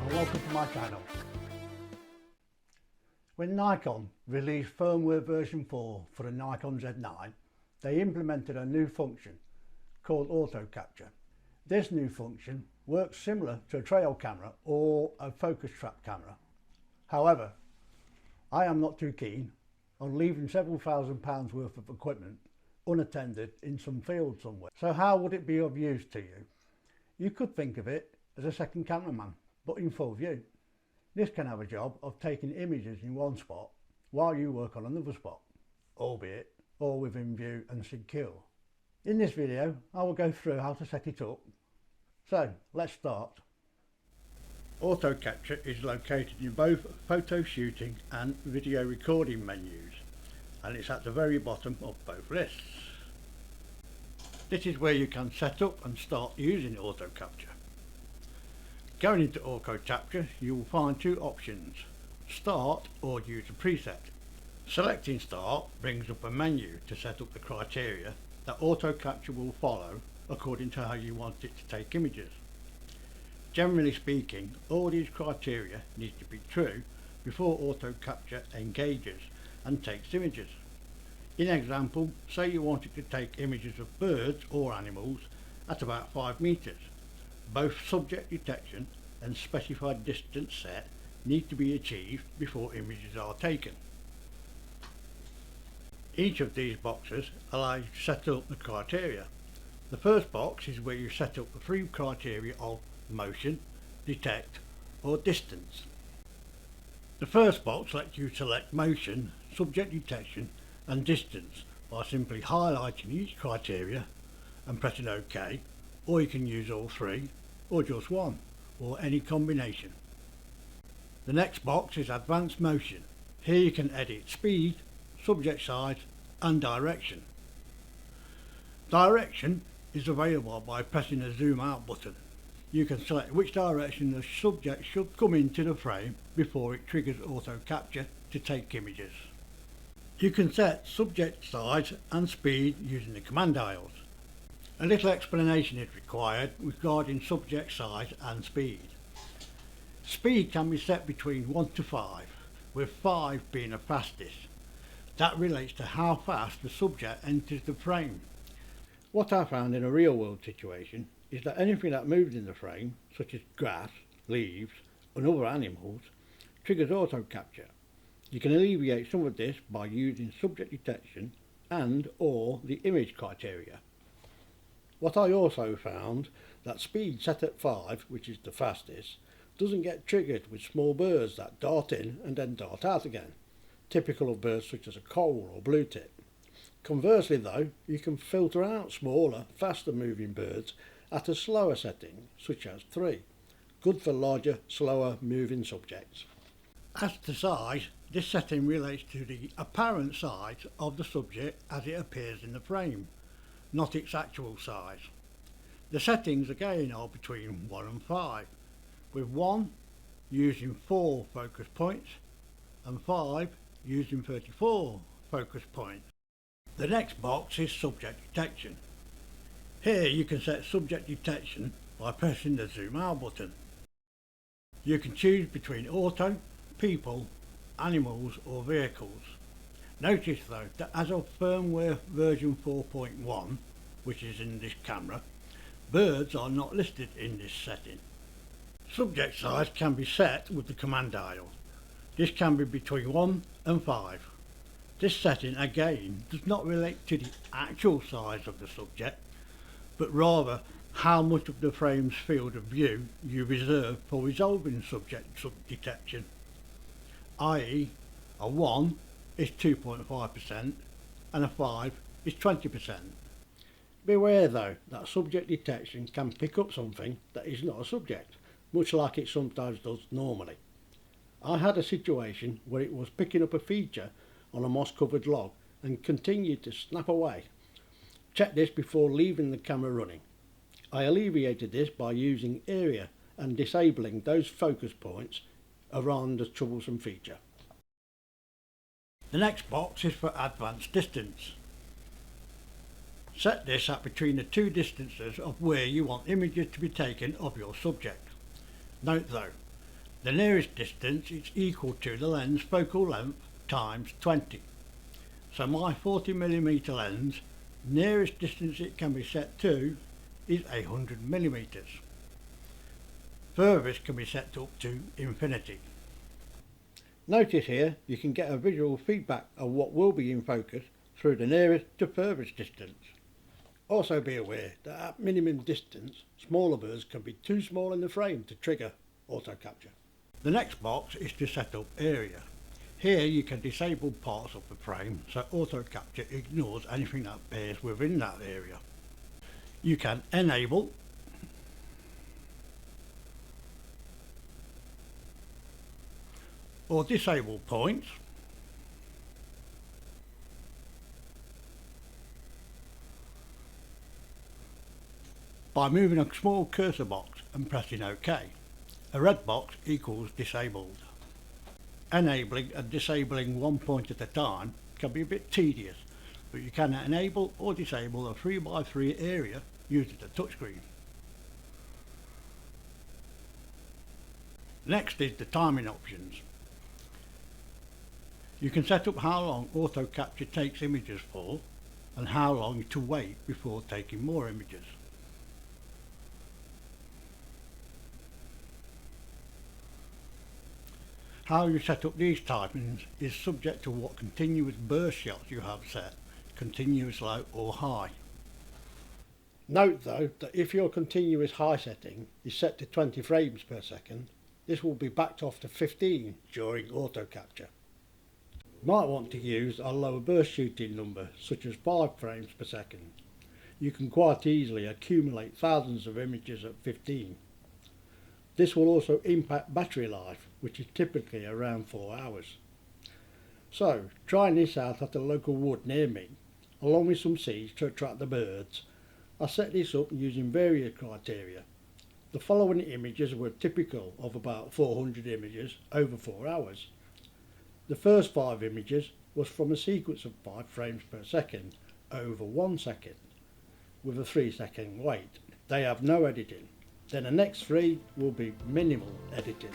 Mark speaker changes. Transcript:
Speaker 1: and welcome to my channel. When Nikon released firmware version 4 for the Nikon Z9, they implemented a new function called Autocapture. This new function works similar to a trail camera or a focus trap camera. However, I am not too keen on leaving several £1,000s worth of equipment unattended in some field somewhere. So how would it be of use to you? You could think of it as a second cameraman, but in full view. This can have a job of taking images in one spot while you work on another spot, albeit all within view and secure. In this video, I will go through how to set it up. So let's start. Autocapture is located in both photo shooting and video recording menus, and it's at the very bottom of both lists. This is where you can set up and start using Autocapture. Going into Autocapture, you will find two options: Start or Use a preset. Selecting Start brings up a menu to set up the criteria that Autocapture will follow according to how you want it to take images. Generally speaking, all these criteria need to be true before Autocapture engages and takes images. In example, say you wanted to take images of birds or animals at about 5 meters. Both subject detection and specified distance set need to be achieved before images are taken. Each of these boxes allows you to set up the criteria. The first box is where you set up the 3 criteria of motion, detect or distance. The first box lets you select motion, subject detection and distance by simply highlighting each criteria and pressing OK, or you can use all 3 or just one, or any combination. The next box is advanced motion. Here you can edit speed, subject size and direction. Direction is available by pressing the zoom out button. You can select which direction the subject should come into the frame before it triggers Autocapture to take images. You can set subject size and speed using the command dials. A little explanation is required regarding subject size and speed. Speed can be set between 1 to 5, with 5 being the fastest. That relates to how fast the subject enters the frame. What I found in a real world situation is that anything that moves in the frame, such as grass, leaves and other animals, triggers Autocapture. You can alleviate some of this by using subject detection and or the image criteria. What I also found that speed set at 5, which is the fastest, doesn't get triggered with small birds that dart in and then dart out again, typical of birds such as a cole or blue tip. Conversely though, you can filter out smaller, faster moving birds at a slower setting, such as 3, good for larger, slower moving subjects. As to size, this setting relates to the apparent size of the subject as it appears in the frame, not its actual size. The settings again are between 1 and 5, with 1 using 4 focus points and 5 using 34 focus points. The next box is subject detection. Here you can set subject detection by pressing the zoom out button. You can choose between auto, people, animals or vehicles. Notice though that as of firmware version 4.1, which is in this camera, birds are not listed in this setting. Subject size can be set with the command dial. This can be between 1 and 5. This setting again does not relate to the actual size of the subject, but rather how much of the frame's field of view you reserve for resolving subject detection, i.e. a 1 is 2.5% and a 5 is 20%. Beware though that subject detection can pick up something that is not a subject, much like it sometimes does normally. I had a situation where it was picking up a feature on a moss covered log and continued to snap away. Check this before leaving the camera running. I alleviated this by using area and disabling those focus points around the troublesome feature. The next box is for advanced distance. Set this at between the two distances of where you want images to be taken of your subject. Note though, The nearest distance is equal to the lens focal length times 20. So my 40mm lens, nearest distance it can be set to is 800mm. Furthest can be set up to infinity. Notice here you can get a visual feedback of what will be in focus through the nearest to furthest distance. Also be aware that at minimum distance, smaller birds can be too small in the frame to trigger auto capture. The next box is to set up area. Here you can disable parts of the frame so auto capture ignores anything that bears within that area. You can enable or disable points, by moving a small cursor box and pressing OK. A red box equals disabled. Enabling and disabling one point at a time can be a bit tedious, but you can enable or disable a 3x3 area using the touchscreen. Next is the timing options. You can set up how long auto capture takes images for and how long to wait before taking more images. How you set up these timings is subject to what continuous burst shots you have set, continuous low or high. Note though that if your continuous high setting is set to 20 frames per second, this will be backed off to 15 during auto capture. You might want to use a lower burst shooting number such as 5 frames per second. You can quite easily accumulate thousands of images at 15. This will also impact battery life, which is typically around 4 hours. So, trying this out at a local wood near me, along with some seeds to attract the birds, I set this up using various criteria. The following images were typical of about 400 images over 4 hours. The first 5 images was from a sequence of 5 frames per second over 1 second, with a 3-second wait. They have no editing. Then the next 3 will be minimal editing.